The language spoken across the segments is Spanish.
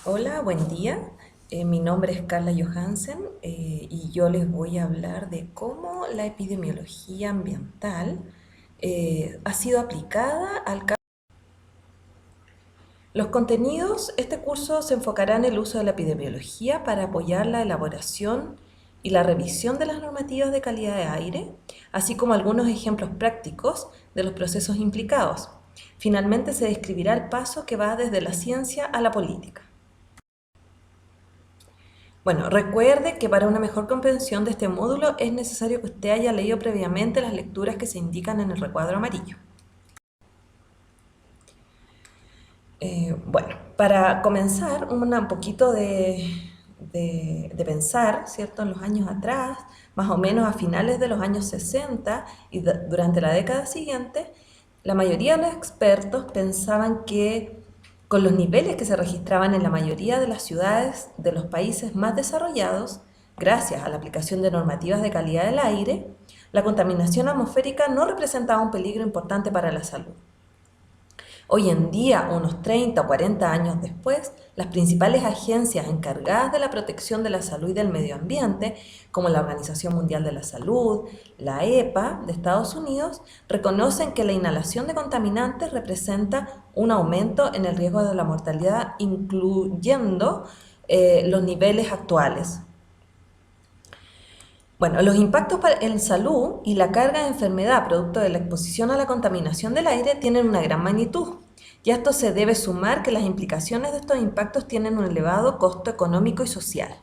Hola, buen día. Mi nombre es Carla Johansen y yo les voy a hablar de cómo la epidemiología ambiental ha sido aplicada al cambio. Los contenidos, este curso se enfocará en el uso de la epidemiología para apoyar la elaboración y la revisión de las normativas de calidad de aire, así como algunos ejemplos prácticos de los procesos implicados. Finalmente se describirá el paso que va desde la ciencia a la política. Bueno, recuerde que para una mejor comprensión de este módulo es necesario que usted haya leído previamente las lecturas que se indican en el recuadro amarillo. Bueno, para comenzar, un poquito de pensar, ¿cierto? En los años atrás, más o menos a finales de los años 60 y durante la década siguiente, la mayoría de los expertos pensaban que con los niveles que se registraban en la mayoría de las ciudades de los países más desarrollados, gracias a la aplicación de normativas de calidad del aire, la contaminación atmosférica no representaba un peligro importante para la salud. Hoy en día, unos 30 o 40 años después, las principales agencias encargadas de la protección de la salud y del medio ambiente, como la Organización Mundial de la Salud, la EPA de Estados Unidos, reconocen que la inhalación de contaminantes representa un aumento en el riesgo de la mortalidad, incluyendo los niveles actuales. Bueno, los impactos en salud y la carga de enfermedad producto de la exposición a la contaminación del aire tienen una gran magnitud. Y a esto se debe sumar que las implicaciones de estos impactos tienen un elevado costo económico y social.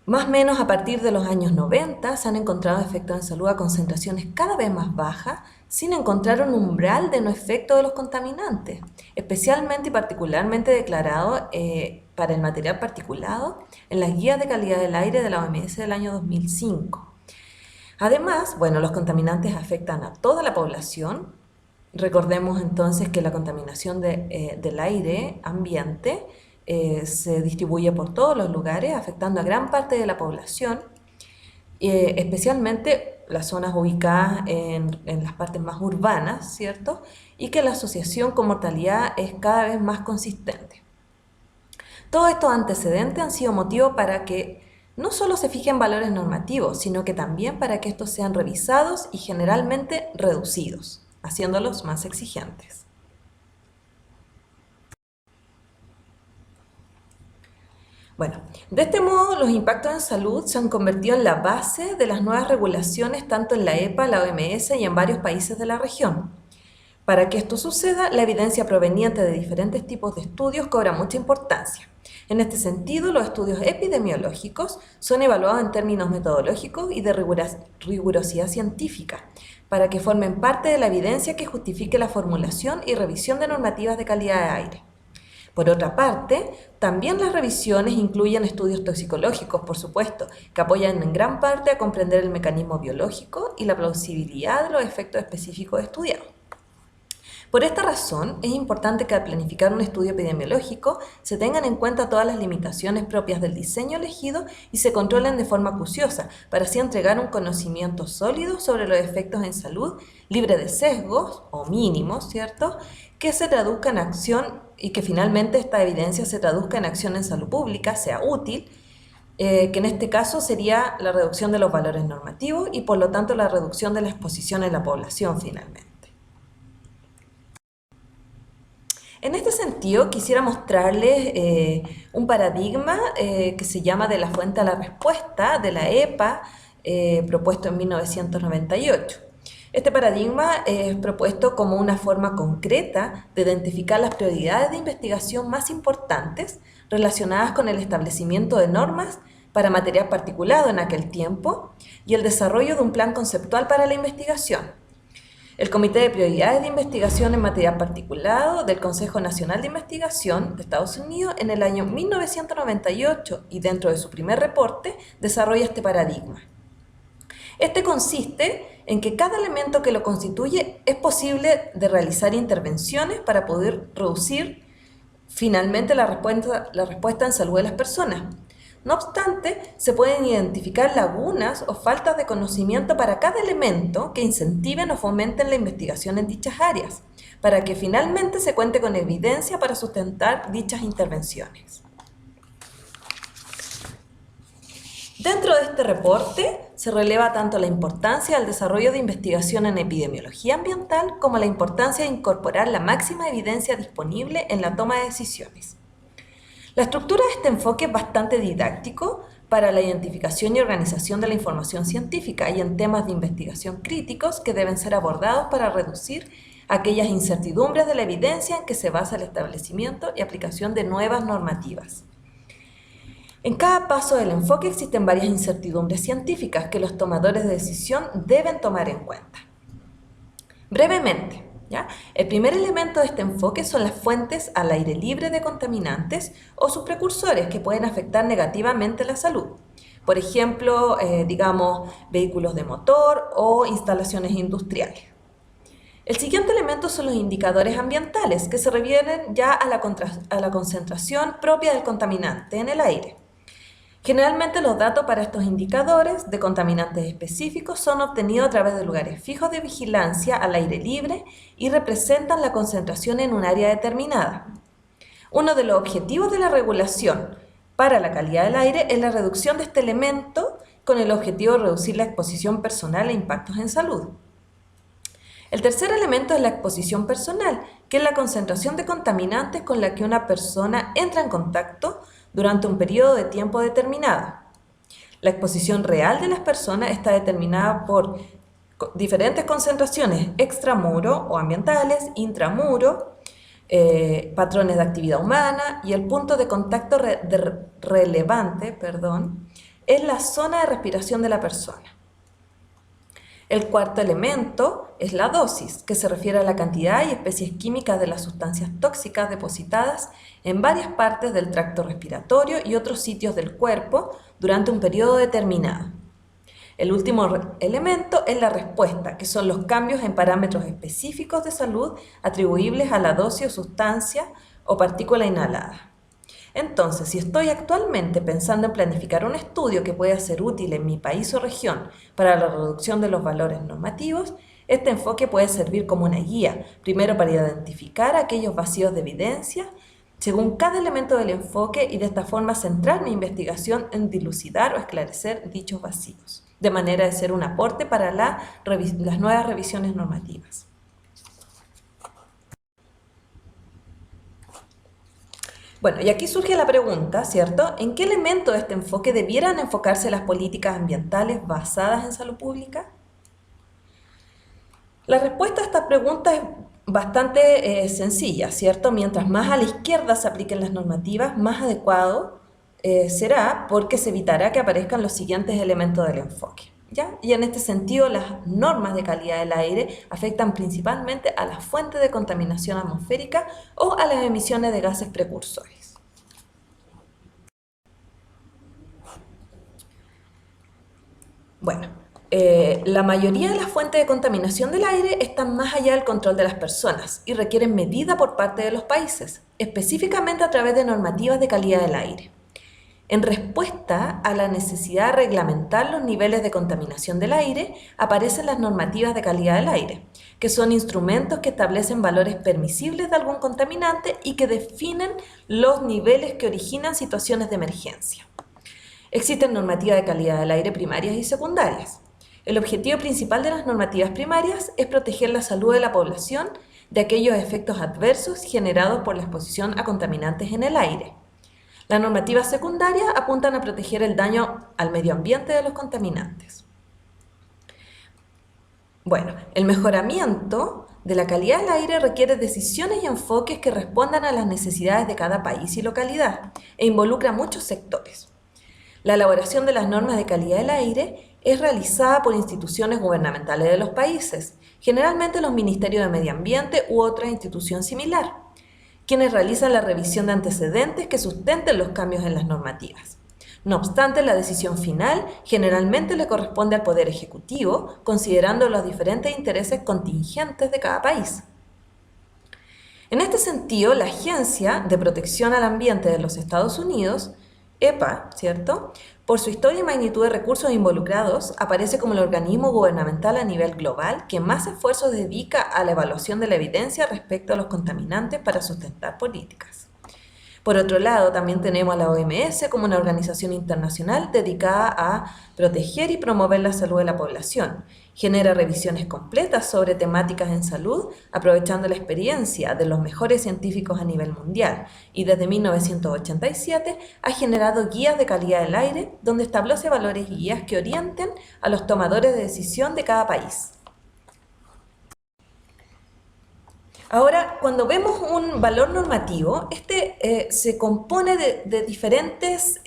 Más o menos a partir de los años 90 se han encontrado efectos en salud a concentraciones cada vez más bajas, sin encontrar un umbral de no efecto de los contaminantes, especialmente y particularmente declarado para el material particulado en las guías de calidad del aire de la OMS del año 2005. Además, bueno, los contaminantes afectan a toda la población. Recordemos entonces que la contaminación del aire ambiente se distribuye por todos los lugares, afectando a gran parte de la población, especialmente las zonas ubicadas en las partes más urbanas, ¿cierto? Y que la asociación con mortalidad es cada vez más consistente. Todos estos antecedentes han sido motivo para que no solo se fijen valores normativos, sino que también para que estos sean revisados y generalmente reducidos, haciéndolos más exigentes. Bueno, de este modo los impactos en salud se han convertido en la base de las nuevas regulaciones tanto en la EPA, la OMS y en varios países de la región. Para que esto suceda, la evidencia proveniente de diferentes tipos de estudios cobra mucha importancia. En este sentido, los estudios epidemiológicos son evaluados en términos metodológicos y de rigurosidad científica, para que formen parte de la evidencia que justifique la formulación y revisión de normativas de calidad de aire. Por otra parte, también las revisiones incluyen estudios toxicológicos, por supuesto, que apoyan en gran parte a comprender el mecanismo biológico y la plausibilidad de los efectos específicos estudiados. Por esta razón, es importante que al planificar un estudio epidemiológico se tengan en cuenta todas las limitaciones propias del diseño elegido y se controlen de forma acuciosa, para así entregar un conocimiento sólido sobre los efectos en salud, libre de sesgos o mínimos, ¿cierto?, que se traduzca en acción y que finalmente esta evidencia se traduzca en acción en salud pública, sea útil, que en este caso sería la reducción de los valores normativos y por lo tanto la reducción de la exposición en la población finalmente. En este sentido, quisiera mostrarles un paradigma que se llama de la fuente a la respuesta de la EPA, propuesto en 1998. Este paradigma es propuesto como una forma concreta de identificar las prioridades de investigación más importantes relacionadas con el establecimiento de normas para material particulado en aquel tiempo y el desarrollo de un plan conceptual para la investigación. El Comité de Prioridades de Investigación en Material Particulado del Consejo Nacional de Investigación de Estados Unidos en el año 1998 y dentro de su primer reporte desarrolla este paradigma. Este consiste en que cada elemento que lo constituye es posible de realizar intervenciones para poder reducir finalmente la respuesta en salud de las personas. No obstante, se pueden identificar lagunas o faltas de conocimiento para cada elemento que incentiven o fomenten la investigación en dichas áreas. para que finalmente se cuente con evidencia para sustentar dichas intervenciones. Dentro de este reporte se releva tanto la importancia del desarrollo de investigación en epidemiología ambiental como la importancia de incorporar la máxima evidencia disponible en la toma de decisiones. La estructura de este enfoque es bastante didáctico para la identificación y organización de la información científica y en temas de investigación críticos que deben ser abordados para reducir aquellas incertidumbres de la evidencia en que se basa el establecimiento y aplicación de nuevas normativas. En cada paso del enfoque existen varias incertidumbres científicas que los tomadores de decisión deben tomar en cuenta. Brevemente, ¿ya? El primer elemento de este enfoque son las fuentes al aire libre de contaminantes o sus precursores que pueden afectar negativamente la salud. Por ejemplo, vehículos de motor o instalaciones industriales. El siguiente elemento son los indicadores ambientales que se refieren ya a la concentración propia del contaminante en el aire. Generalmente los datos para estos indicadores de contaminantes específicos son obtenidos a través de lugares fijos de vigilancia al aire libre y representan la concentración en un área determinada. Uno de los objetivos de la regulación para la calidad del aire es la reducción de este elemento con el objetivo de reducir la exposición personal e impactos en salud. El tercer elemento es la exposición personal, que es la concentración de contaminantes con la que una persona entra en contacto durante un periodo de tiempo determinado. La exposición real de las personas está determinada por diferentes concentraciones extramuro o ambientales, intramuro, patrones de actividad humana y el punto de contacto relevante es la zona de respiración de la persona. El cuarto elemento es la dosis, que se refiere a la cantidad y especies químicas de las sustancias tóxicas depositadas en varias partes del tracto respiratorio y otros sitios del cuerpo durante un periodo determinado. El último elemento es la respuesta, que son los cambios en parámetros específicos de salud atribuibles a la dosis o sustancia o partícula inhalada. Entonces, si estoy actualmente pensando en planificar un estudio que pueda ser útil en mi país o región para la reducción de los valores normativos, este enfoque puede servir como una guía, primero para identificar aquellos vacíos de evidencia según cada elemento del enfoque y de esta forma centrar mi investigación en dilucidar o esclarecer dichos vacíos, de manera de ser un aporte para las nuevas revisiones normativas. Bueno, y aquí surge la pregunta, ¿cierto? ¿En qué elemento de este enfoque debieran enfocarse las políticas ambientales basadas en salud pública? La respuesta a esta pregunta es bastante sencilla, ¿cierto? Mientras más a la izquierda se apliquen las normativas, más adecuado será porque se evitará que aparezcan los siguientes elementos del enfoque, ¿ya? Y en este sentido, las normas de calidad del aire afectan principalmente a las fuentes de contaminación atmosférica o a las emisiones de gases precursores. Bueno, la mayoría de las fuentes de contaminación del aire están más allá del control de las personas y requieren medida por parte de los países, específicamente a través de normativas de calidad del aire. En respuesta a la necesidad de reglamentar los niveles de contaminación del aire, aparecen las normativas de calidad del aire, que son instrumentos que establecen valores permisibles de algún contaminante y que definen los niveles que originan situaciones de emergencia. Existen normativas de calidad del aire primarias y secundarias. El objetivo principal de las normativas primarias es proteger la salud de la población de aquellos efectos adversos generados por la exposición a contaminantes en el aire. Las normativas secundarias apuntan a proteger el daño al medio ambiente de los contaminantes. Bueno, el mejoramiento de la calidad del aire requiere decisiones y enfoques que respondan a las necesidades de cada país y localidad e involucra a muchos sectores. La elaboración de las normas de calidad del aire es realizada por instituciones gubernamentales de los países, generalmente los ministerios de Medio Ambiente u otra institución similar, quienes realizan la revisión de antecedentes que sustenten los cambios en las normativas. No obstante, la decisión final generalmente le corresponde al Poder Ejecutivo, considerando los diferentes intereses contingentes de cada país. En este sentido, la Agencia de Protección al Ambiente de los Estados Unidos, EPA, ¿cierto?, Por su historia y magnitud de recursos involucrados, aparece como el organismo gubernamental a nivel global que más esfuerzos dedica a la evaluación de la evidencia respecto a los contaminantes para sustentar políticas. Por otro lado, también tenemos a la OMS como una organización internacional dedicada a proteger y promover la salud de la población. Genera revisiones completas sobre temáticas en salud, aprovechando la experiencia de los mejores científicos a nivel mundial. Y desde 1987 ha generado guías de calidad del aire, donde establece valores y guías que orienten a los tomadores de decisión de cada país. Ahora, cuando vemos un valor normativo, se compone de diferentes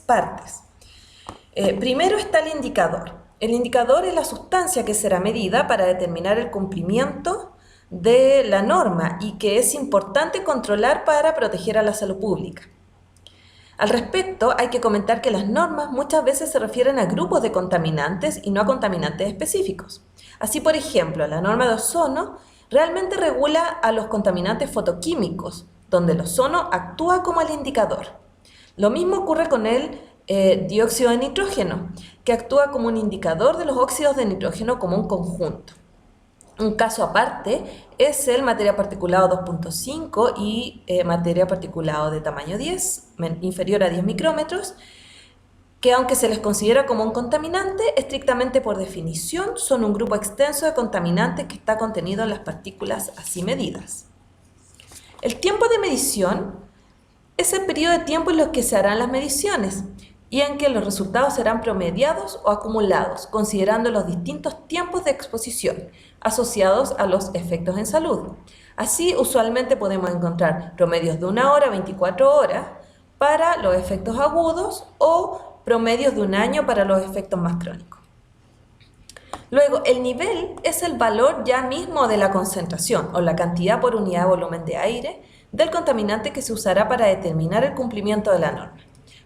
partes. Primero está el indicador. El indicador es la sustancia que será medida para determinar el cumplimiento de la norma y que es importante controlar para proteger a la salud pública. Al respecto, hay que comentar que las normas muchas veces se refieren a grupos de contaminantes y no a contaminantes específicos. Así, por ejemplo, la norma de ozono realmente regula a los contaminantes fotoquímicos, donde el ozono actúa como el indicador. Lo mismo ocurre con el dióxido de nitrógeno, que actúa como un indicador de los óxidos de nitrógeno como un conjunto. Un caso aparte es el material particulado 2.5 y material particulado de tamaño 10, inferior a 10 micrómetros, que aunque se les considera como un contaminante, estrictamente por definición son un grupo extenso de contaminantes que está contenido en las partículas así medidas. El tiempo de medición es el periodo de tiempo en los que se harán las mediciones y en que los resultados serán promediados o acumulados, considerando los distintos tiempos de exposición asociados a los efectos en salud. Así, usualmente podemos encontrar promedios de 1 hora a 24 horas para los efectos agudos o promedios de 1 año para los efectos más crónicos. Luego, el nivel es el valor ya mismo de la concentración o la cantidad por unidad de volumen de aire del contaminante que se usará para determinar el cumplimiento de la norma.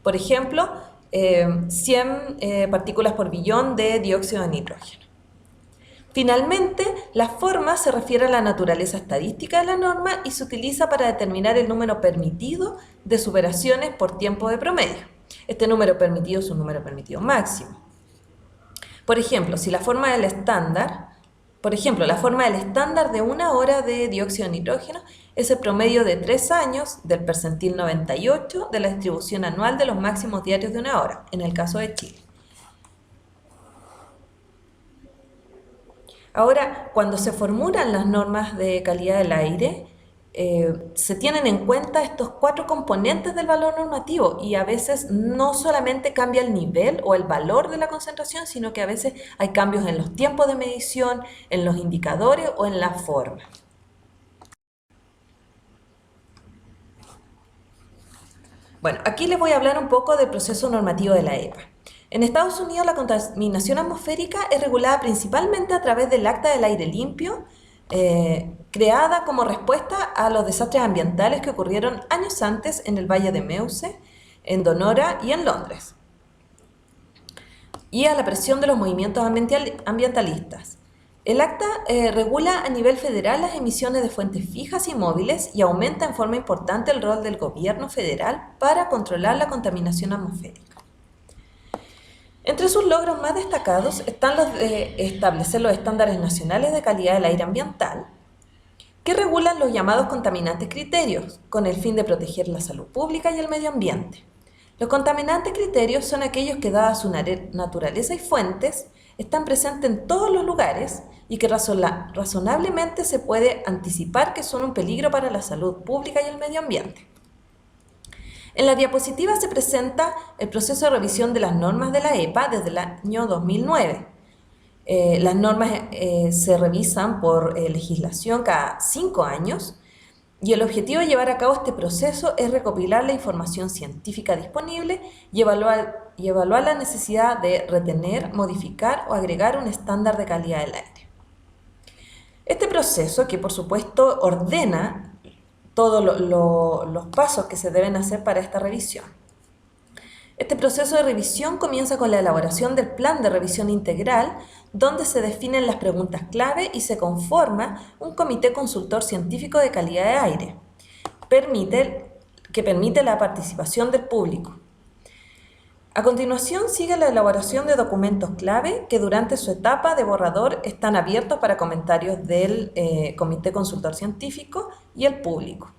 Por ejemplo, 100 partículas por billón de dióxido de nitrógeno. Finalmente, la forma se refiere a la naturaleza estadística de la norma y se utiliza para determinar el número permitido de superaciones por tiempo de promedio. Este número permitido es un número permitido máximo. Por ejemplo, la forma del estándar de 1 hora de dióxido de nitrógeno es el promedio de 3 años del percentil 98 de la distribución anual de los máximos diarios de 1 hora, en el caso de Chile. Ahora, cuando se formulan las normas de calidad del aire, se tienen en cuenta estos 4 componentes del valor normativo y a veces no solamente cambia el nivel o el valor de la concentración, sino que a veces hay cambios en los tiempos de medición, en los indicadores o en la forma. Bueno, aquí les voy a hablar un poco del proceso normativo de la EPA. En Estados Unidos la contaminación atmosférica es regulada principalmente a través del Acta del Aire Limpio, creada como respuesta a los desastres ambientales que ocurrieron años antes en el Valle de Meuse, en Donora y en Londres, y a la presión de los movimientos ambientalistas. El acta regula a nivel federal las emisiones de fuentes fijas y móviles y aumenta en forma importante el rol del gobierno federal para controlar la contaminación atmosférica. Entre sus logros más destacados están los de establecer los estándares nacionales de calidad del aire ambiental, que regulan los llamados contaminantes criterios, con el fin de proteger la salud pública y el medio ambiente. Los contaminantes criterios son aquellos que, dada su naturaleza y fuentes, están presentes en todos los lugares y que razonablemente se puede anticipar que son un peligro para la salud pública y el medio ambiente. En la diapositiva se presenta el proceso de revisión de las normas de la EPA desde el año 2009. Las normas se revisan por legislación cada 5 años y el objetivo de llevar a cabo este proceso es recopilar la información científica disponible y evaluar la necesidad de retener, modificar o agregar un estándar de calidad del aire. Este proceso, que por supuesto ordena todos los pasos que se deben hacer para esta revisión. Este proceso de revisión comienza con la elaboración del plan de revisión integral, donde se definen las preguntas clave y se conforma un comité consultor científico de calidad de aire, que permite la participación del público. A continuación sigue la elaboración de documentos clave que durante su etapa de borrador están abiertos para comentarios del Comité Consultor Científico y el público.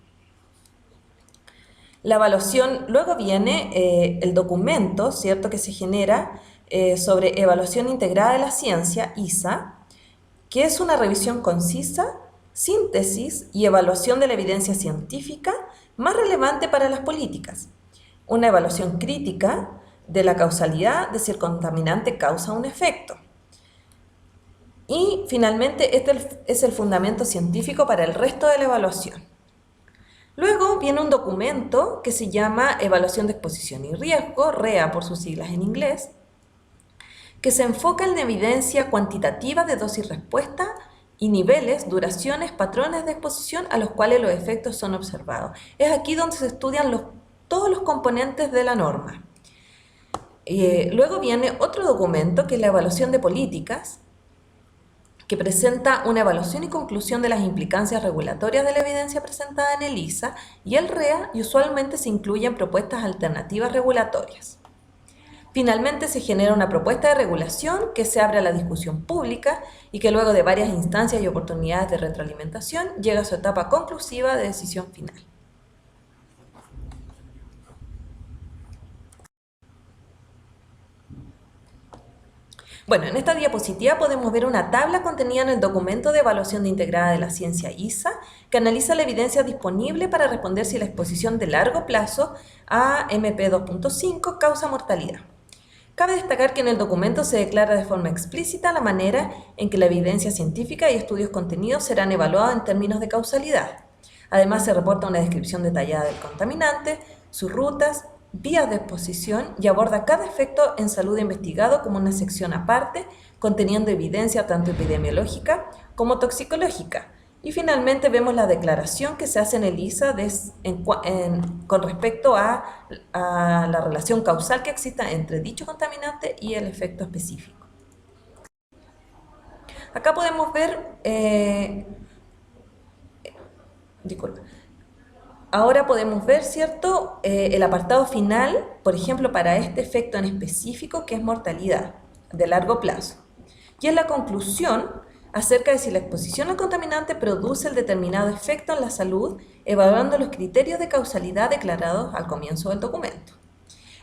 La evaluación, luego viene el documento, ¿cierto?, que se genera sobre evaluación integrada de la ciencia, ISA, que es una revisión concisa, síntesis y evaluación de la evidencia científica más relevante para las políticas. Una evaluación crítica de la causalidad de si el contaminante causa un efecto. Y finalmente este es el fundamento científico para el resto de la evaluación. Luego viene un documento que se llama Evaluación de Exposición y Riesgo, REA por sus siglas en inglés, que se enfoca en la evidencia cuantitativa de dosis-respuesta y niveles, duraciones, patrones de exposición a los cuales los efectos son observados. Es aquí donde se estudian todos los componentes de la norma. Luego viene otro documento que es la evaluación de políticas, que presenta una evaluación y conclusión de las implicancias regulatorias de la evidencia presentada en el ISA, y el REA, y usualmente se incluyen propuestas alternativas regulatorias. Finalmente se genera una propuesta de regulación que se abre a la discusión pública y que luego de varias instancias y oportunidades de retroalimentación llega a su etapa conclusiva de decisión final. Bueno, en esta diapositiva podemos ver una tabla contenida en el documento de evaluación integrada de la ciencia ISA que analiza la evidencia disponible para responder si la exposición de largo plazo a MP2.5 causa mortalidad. Cabe destacar que en el documento se declara de forma explícita la manera en que la evidencia científica y estudios contenidos serán evaluados en términos de causalidad. Además se reporta una descripción detallada del contaminante, sus rutas, vías de exposición y aborda cada efecto en salud investigado como una sección aparte, conteniendo evidencia tanto epidemiológica como toxicológica. Y finalmente vemos la declaración que se hace en el ISA con respecto a la relación causal que exista entre dicho contaminante y el efecto específico. Acá podemos ver, ahora podemos ver, ¿cierto?, el apartado final, por ejemplo, para este efecto en específico, que es mortalidad de largo plazo. Y es la conclusión acerca de si la exposición al contaminante produce el determinado efecto en la salud, evaluando los criterios de causalidad declarados al comienzo del documento.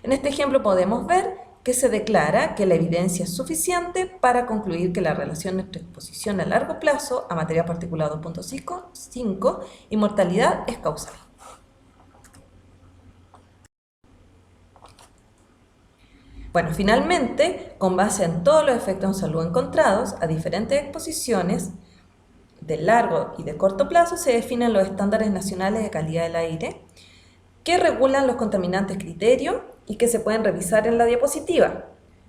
En este ejemplo podemos ver que se declara que la evidencia es suficiente para concluir que la relación entre exposición a largo plazo a material particulado 2.5 y mortalidad es causal. Bueno, finalmente, con base en todos los efectos en salud encontrados a diferentes exposiciones de largo y de corto plazo, se definen los estándares nacionales de calidad del aire que regulan los contaminantes criterio y que se pueden revisar en la diapositiva.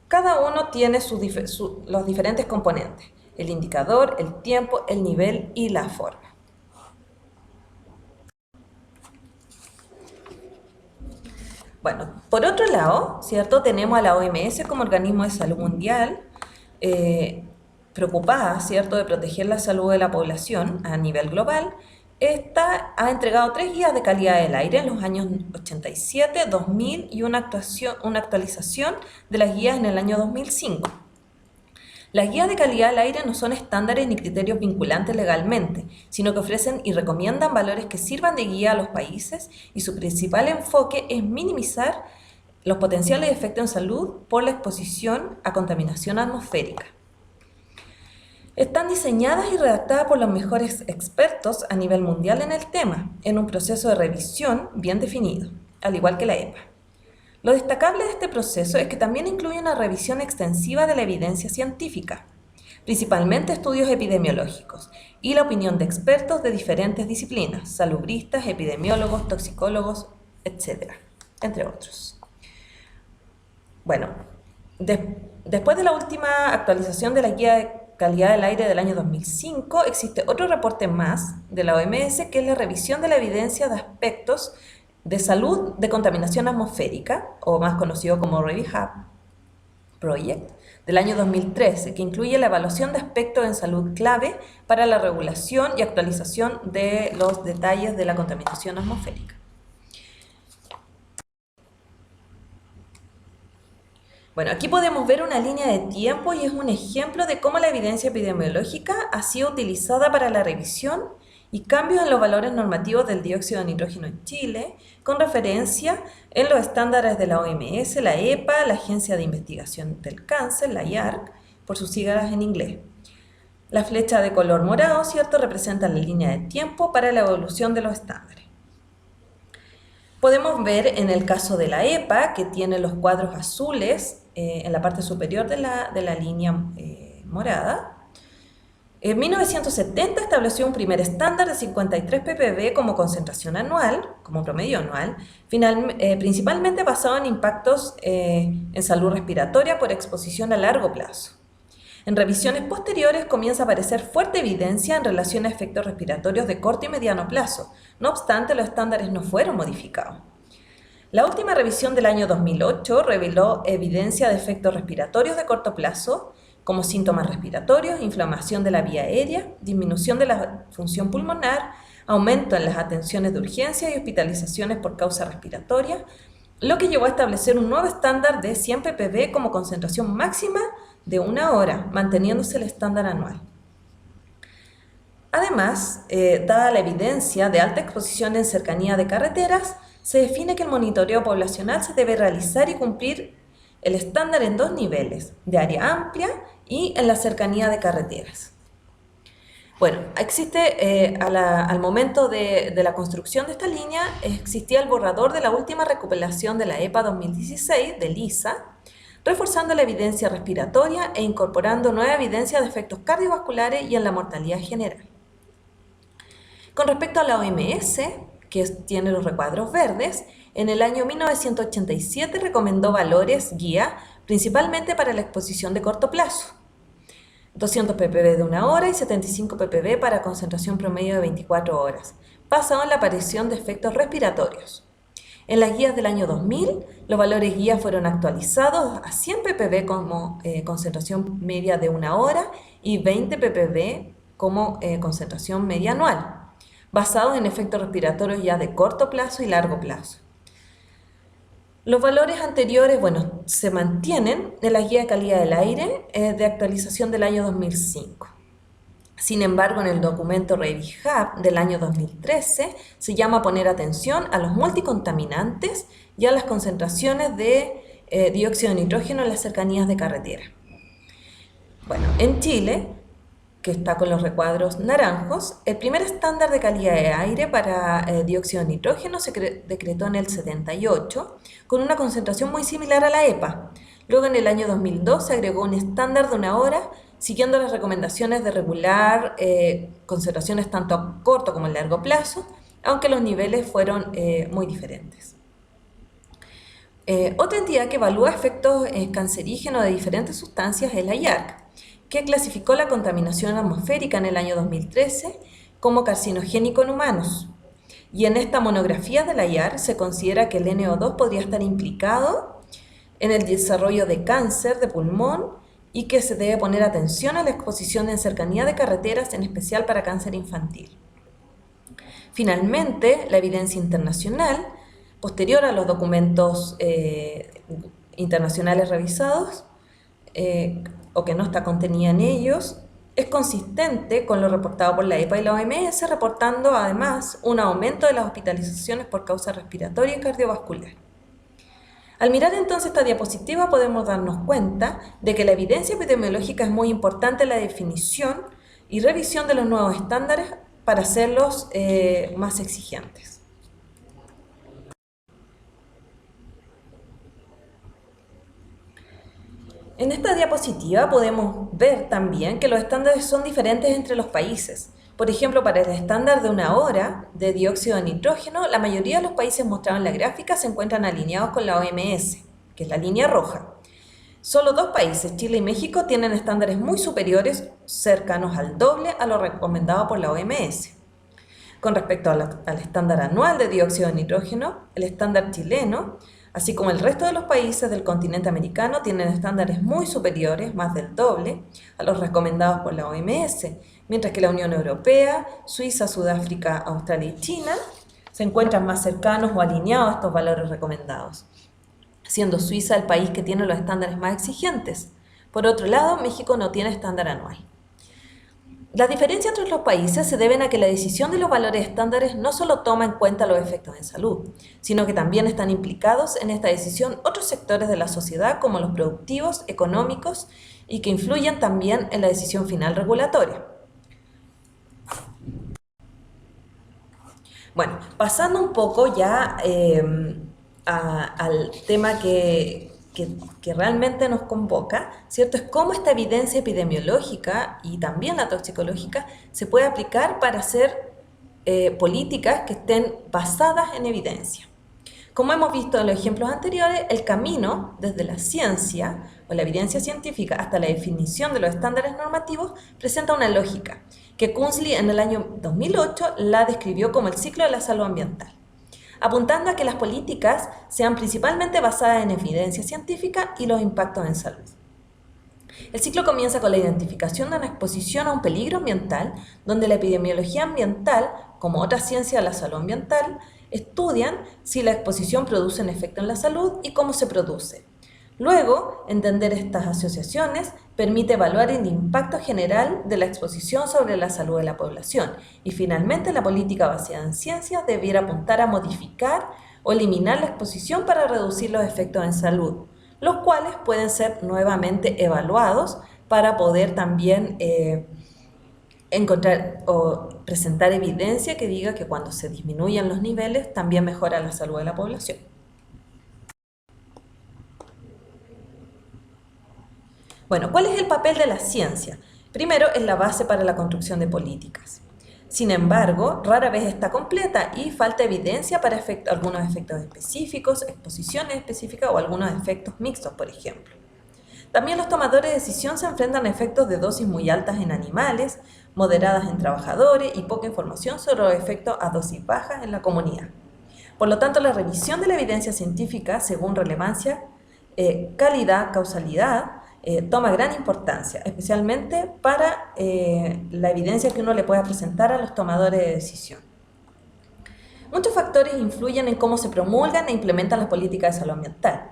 Cada uno tiene los diferentes componentes: el indicador, el tiempo, el nivel y la forma. Bueno, por otro lado, ¿cierto?, tenemos a la OMS como organismo de salud mundial, preocupada, ¿cierto?, de proteger la salud de la población a nivel global. Esta ha entregado 3 guías de calidad del aire en los años 87, 2000 y una actualización de las guías en el año 2005. Las guías de calidad del aire no son estándares ni criterios vinculantes legalmente, sino que ofrecen y recomiendan valores que sirvan de guía a los países, y su principal enfoque es minimizar los potenciales efectos en salud por la exposición a contaminación atmosférica. Están diseñadas y redactadas por los mejores expertos a nivel mundial en el tema, en un proceso de revisión bien definido, al igual que la EPA. Lo destacable de este proceso es que también incluye una revisión extensiva de la evidencia científica, principalmente estudios epidemiológicos, y la opinión de expertos de diferentes disciplinas, salubristas, epidemiólogos, toxicólogos, etc., entre otros. Bueno, después de la última actualización de la guía de calidad del aire del año 2005, existe otro reporte más de la OMS, que es la revisión de la evidencia de aspectos de salud de contaminación atmosférica, o más conocido como REVIHAB Project, del año 2013, que incluye la evaluación de aspectos en salud clave para la regulación y actualización de los detalles de la contaminación atmosférica. Bueno, aquí podemos ver una línea de tiempo y es un ejemplo de cómo la evidencia epidemiológica ha sido utilizada para la revisión y cambios en los valores normativos del dióxido de nitrógeno en Chile, con referencia en los estándares de la OMS, la EPA, la Agencia de Investigación del Cáncer, la IARC, por sus siglas en inglés. La flecha de color morado, ¿cierto?, representa la línea de tiempo para la evolución de los estándares. Podemos ver en el caso de la EPA, que tiene los cuadros azules en la parte superior de la línea morada. En 1970 estableció un primer estándar de 53 ppb como concentración anual, como promedio anual, principalmente basado en impactos en salud respiratoria por exposición a largo plazo. En revisiones posteriores comienza a aparecer fuerte evidencia en relación a efectos respiratorios de corto y mediano plazo. No obstante, los estándares no fueron modificados. La última revisión del año 2008 reveló evidencia de efectos respiratorios de corto plazo, como síntomas respiratorios, inflamación de la vía aérea, disminución de la función pulmonar, aumento en las atenciones de urgencia y hospitalizaciones por causa respiratoria, lo que llevó a establecer un nuevo estándar de 100 ppb como concentración máxima de 1 hora, manteniéndose el estándar anual. Además, dada la evidencia de alta exposición en cercanía de carreteras, se define que el monitoreo poblacional se debe realizar y cumplir el estándar en 2 niveles, de área amplia y en la cercanía de carreteras. Bueno, al momento de la construcción de esta línea, existía el borrador de la última recopilación de la EPA 2016, de LISA, reforzando la evidencia respiratoria e incorporando nueva evidencia de efectos cardiovasculares y en la mortalidad general. Con respecto a la OMS, que tiene los recuadros verdes, en el año 1987 recomendó valores guía principalmente para la exposición de corto plazo. 200 ppb de 1 hora y 75 ppb para concentración promedio de 24 horas, basado en la aparición de efectos respiratorios. En las guías del año 2000, los valores guía fueron actualizados a 100 ppb como concentración media de 1 hora y 20 ppb como concentración media anual, basados en efectos respiratorios ya de corto plazo y largo plazo. Los valores anteriores, se mantienen en la guía de calidad del aire de actualización del año 2005. Sin embargo, en el documento REVIS-HAP del año 2013 se llama a poner atención a los multicontaminantes y a las concentraciones de dióxido de nitrógeno en las cercanías de carretera. Bueno, en Chile, que está con los recuadros naranjos, el primer estándar de calidad de aire para dióxido de nitrógeno se decretó en el 78, con una concentración muy similar a la EPA. Luego, en el año 2002, se agregó un estándar de 1 hora, siguiendo las recomendaciones de regular concentraciones tanto a corto como a largo plazo, aunque los niveles fueron muy diferentes. Otra entidad que evalúa efectos cancerígenos de diferentes sustancias es la IARC, que clasificó la contaminación atmosférica en el año 2013 como carcinogénico en humanos. Y en esta monografía de la IARC se considera que el NO2 podría estar implicado en el desarrollo de cáncer de pulmón y que se debe poner atención a la exposición en cercanía de carreteras, en especial para cáncer infantil. Finalmente, la evidencia internacional, posterior a los documentos internacionales revisados, o que no está contenida en ellos, es consistente con lo reportado por la EPA y la OMS, reportando además un aumento de las hospitalizaciones por causa respiratoria y cardiovascular. Al mirar entonces esta diapositiva podemos darnos cuenta de que la evidencia epidemiológica es muy importante en la definición y revisión de los nuevos estándares para hacerlos más exigentes. En esta diapositiva podemos ver también que los estándares son diferentes entre los países. Por ejemplo, para el estándar de 1 hora de dióxido de nitrógeno, la mayoría de los países mostrados en la gráfica se encuentran alineados con la OMS, que es la línea roja. Solo 2 países, Chile y México, tienen estándares muy superiores, cercanos al doble a lo recomendado por la OMS. Con respecto al estándar anual de dióxido de nitrógeno, el estándar chileno, así como el resto de los países del continente americano, tienen estándares muy superiores, más del doble, a los recomendados por la OMS, mientras que la Unión Europea, Suiza, Sudáfrica, Australia y China se encuentran más cercanos o alineados a estos valores recomendados. siendo Suiza el país que tiene los estándares más exigentes. Por otro lado, México no tiene estándar anual. Las diferencias entre los países se deben a que la decisión de los valores estándares no solo toma en cuenta los efectos en salud, sino que también están implicados en esta decisión otros sectores de la sociedad como los productivos, económicos y que influyen también en la decisión final regulatoria. Bueno, pasando un poco ya al tema que realmente nos convoca, ¿cierto? Es cómo esta evidencia epidemiológica y también la toxicológica se puede aplicar para hacer políticas que estén basadas en evidencia. Como hemos visto en los ejemplos anteriores, el camino desde la ciencia o la evidencia científica hasta la definición de los estándares normativos presenta una lógica que Kunzli en el año 2008 la describió como el ciclo de la salud ambiental, apuntando a que las políticas sean principalmente basadas en evidencia científica y los impactos en salud. El ciclo comienza con la identificación de una exposición a un peligro ambiental, donde la epidemiología ambiental, como otra ciencia de la salud ambiental, estudian si la exposición produce un efecto en la salud y cómo se produce. Luego, entender estas asociaciones permite evaluar el impacto general de la exposición sobre la salud de la población y finalmente la política basada en ciencia debiera apuntar a modificar o eliminar la exposición para reducir los efectos en salud, los cuales pueden ser nuevamente evaluados para poder también encontrar o presentar evidencia que diga que cuando se disminuyen los niveles también mejora la salud de la población. Bueno, ¿cuál es el papel de la ciencia? Primero, es la base para la construcción de políticas. Sin embargo, rara vez está completa y falta evidencia para algunos efectos específicos, exposiciones específicas o algunos efectos mixtos, por ejemplo. También los tomadores de decisión se enfrentan a efectos de dosis muy altas en animales, moderadas en trabajadores y poca información sobre los efectos a dosis bajas en la comunidad. Por lo tanto, la revisión de la evidencia científica, según relevancia, calidad, causalidad, toma gran importancia, especialmente para la evidencia que uno le pueda presentar a los tomadores de decisión. Muchos factores influyen en cómo se promulgan e implementan las políticas de salud ambiental.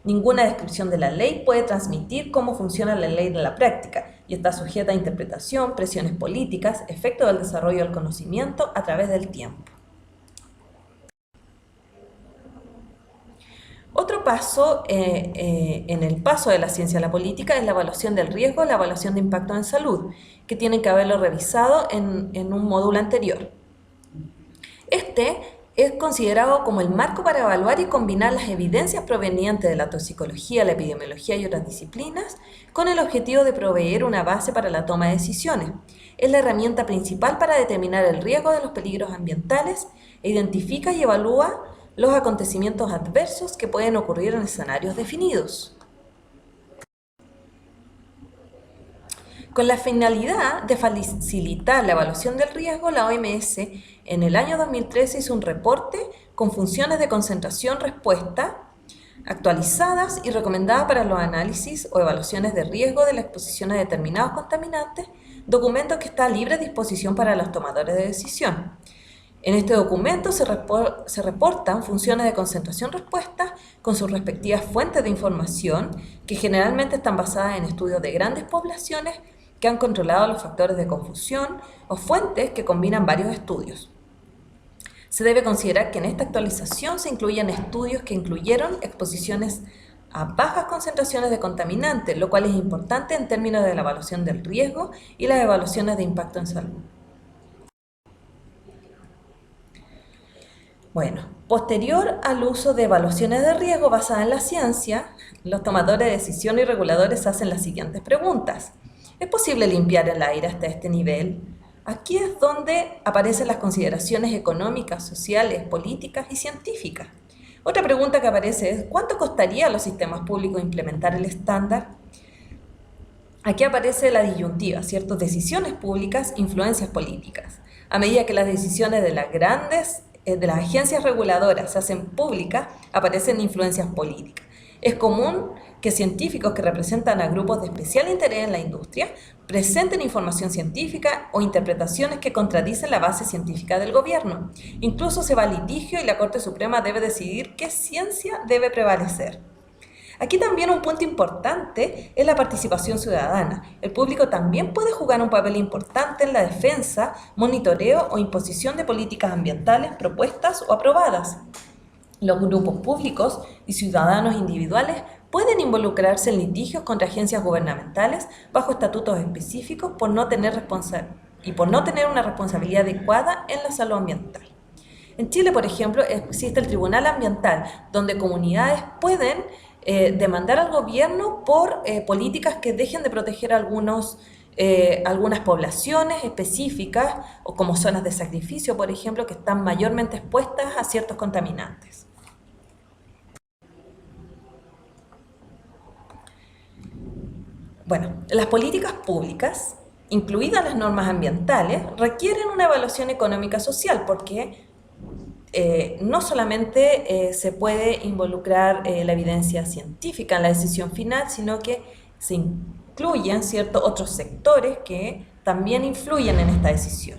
Ninguna descripción de la ley puede transmitir cómo funciona la ley en la práctica y está sujeta a interpretación, presiones políticas, efecto del desarrollo del conocimiento a través del tiempo. Otro paso en el paso de la ciencia a la política es la evaluación del riesgo, la evaluación de impacto en salud, que tienen que haberlo revisado en un módulo anterior. Este es considerado como el marco para evaluar y combinar las evidencias provenientes de la toxicología, la epidemiología y otras disciplinas con el objetivo de proveer una base para la toma de decisiones. Es la herramienta principal para determinar el riesgo de los peligros ambientales e identifica y evalúa los acontecimientos adversos que pueden ocurrir en escenarios definidos. Con la finalidad de facilitar la evaluación del riesgo, la OMS en el año 2013 hizo un reporte con funciones de concentración-respuesta actualizadas y recomendadas para los análisis o evaluaciones de riesgo de la exposición a determinados contaminantes, documento que está a libre disposición para los tomadores de decisión. En este documento se reportan funciones de concentración-respuesta con sus respectivas fuentes de información que generalmente están basadas en estudios de grandes poblaciones que han controlado los factores de confusión o fuentes que combinan varios estudios. Se debe considerar que en esta actualización se incluyen estudios que incluyeron exposiciones a bajas concentraciones de contaminantes, lo cual es importante en términos de la evaluación del riesgo y las evaluaciones de impacto en salud. Bueno, posterior al uso de evaluaciones de riesgo basadas en la ciencia, los tomadores de decisión y reguladores hacen las siguientes preguntas. ¿Es posible limpiar el aire hasta este nivel? Aquí es donde aparecen las consideraciones económicas, sociales, políticas y científicas. Otra pregunta que aparece es, ¿cuánto costaría a los sistemas públicos implementar el estándar? Aquí aparece la disyuntiva, ¿cierto? Decisiones públicas, influencias políticas. A medida que las decisiones de las agencias reguladoras se hacen públicas, aparecen influencias políticas. Es común que científicos que representan a grupos de especial interés en la industria presenten información científica o interpretaciones que contradicen la base científica del gobierno. Incluso se va a litigio y la Corte Suprema debe decidir qué ciencia debe prevalecer. Aquí también un punto importante es la participación ciudadana. El público también puede jugar un papel importante en la defensa, monitoreo o imposición de políticas ambientales propuestas o aprobadas. Los grupos públicos y ciudadanos individuales pueden involucrarse en litigios contra agencias gubernamentales bajo estatutos específicos por no tener una responsabilidad adecuada en la salud ambiental. En Chile, por ejemplo, existe el Tribunal Ambiental, donde comunidades pueden demandar al gobierno por políticas que dejen de proteger algunas poblaciones específicas, o como zonas de sacrificio, por ejemplo, que están mayormente expuestas a ciertos contaminantes. Bueno, las políticas públicas, incluidas las normas ambientales, requieren una evaluación económica social porque no solamente se puede involucrar la evidencia científica en la decisión final, sino que se incluyen ciertos otros sectores que también influyen en esta decisión.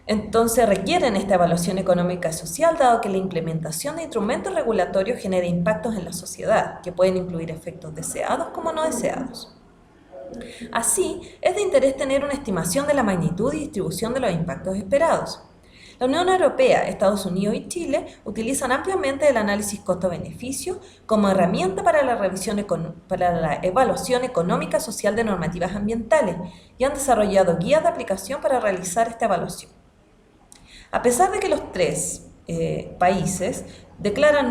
Entonces requieren esta evaluación económica y social, dado que la implementación de instrumentos regulatorios genera impactos en la sociedad, que pueden incluir efectos deseados como no deseados. Así, es de interés tener una estimación de la magnitud y distribución de los impactos esperados. La Unión Europea, Estados Unidos y Chile utilizan ampliamente el análisis costo-beneficio como herramienta para la evaluación económica social de normativas ambientales y han desarrollado guías de aplicación para realizar esta evaluación. A pesar de que los tres países declaran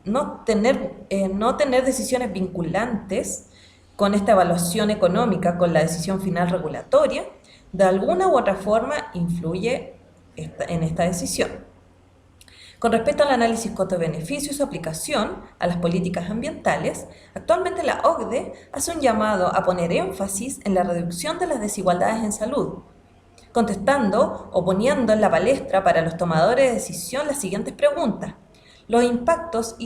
no tener decisiones vinculantes con esta evaluación económica, con la decisión final regulatoria, de alguna u otra forma influye en esta decisión. Con respecto al análisis costo-beneficio y su aplicación a las políticas ambientales, actualmente la OCDE hace un llamado a poner énfasis en la reducción de las desigualdades en salud, contestando o poniendo en la palestra para los tomadores de decisión las siguientes preguntas. ¿Los impactos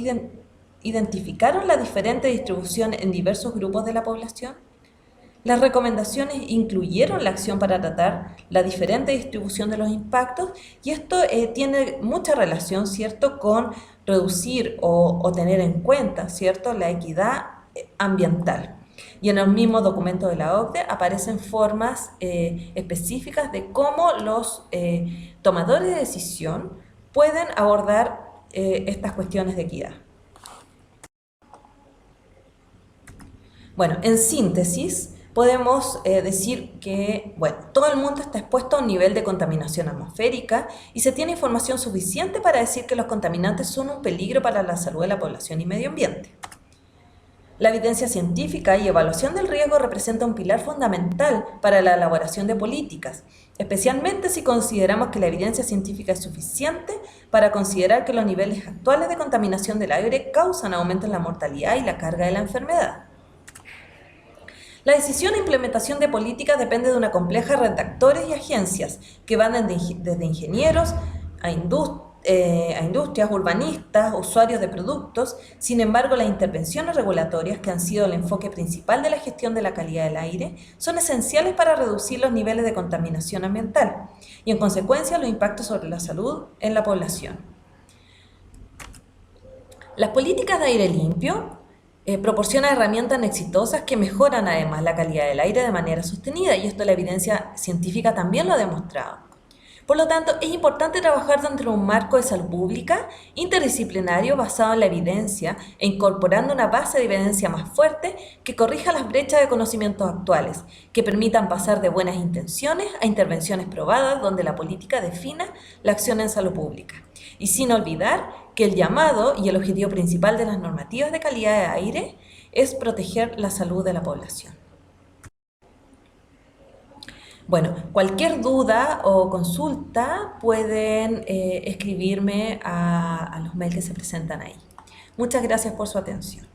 identificaron la diferente distribución en diversos grupos de la población? ¿Las recomendaciones incluyeron la acción para tratar la diferente distribución de los impactos? Y esto tiene mucha relación, ¿cierto?, con reducir o tener en cuenta, ¿cierto?, la equidad ambiental. Y en el mismo documento de la OCDE aparecen formas específicas de cómo los tomadores de decisión pueden abordar estas cuestiones de equidad. Bueno, en síntesis, podemos decir que, bueno, todo el mundo está expuesto a un nivel de contaminación atmosférica y se tiene información suficiente para decir que los contaminantes son un peligro para la salud de la población y medio ambiente. La evidencia científica y evaluación del riesgo representa un pilar fundamental para la elaboración de políticas, especialmente si consideramos que la evidencia científica es suficiente para considerar que los niveles actuales de contaminación del aire causan aumento en la mortalidad y la carga de la enfermedad. La decisión e implementación de políticas depende de una compleja red de actores y agencias que van desde ingenieros a industrias, urbanistas, usuarios de productos. Sin embargo, las intervenciones regulatorias, que han sido el enfoque principal de la gestión de la calidad del aire, son esenciales para reducir los niveles de contaminación ambiental y, en consecuencia, los impactos sobre la salud en la población. Las políticas de aire limpio proporcionan herramientas exitosas que mejoran además la calidad del aire de manera sostenida, y esto la evidencia científica también lo ha demostrado. Por lo tanto, es importante trabajar dentro de un marco de salud pública interdisciplinario basado en la evidencia e incorporando una base de evidencia más fuerte que corrija las brechas de conocimientos actuales, que permitan pasar de buenas intenciones a intervenciones probadas donde la política defina la acción en salud pública. Y sin olvidar que el llamado y el objetivo principal de las normativas de calidad de aire es proteger la salud de la población. Bueno, cualquier duda o consulta pueden escribirme a los mails que se presentan ahí. Muchas gracias por su atención.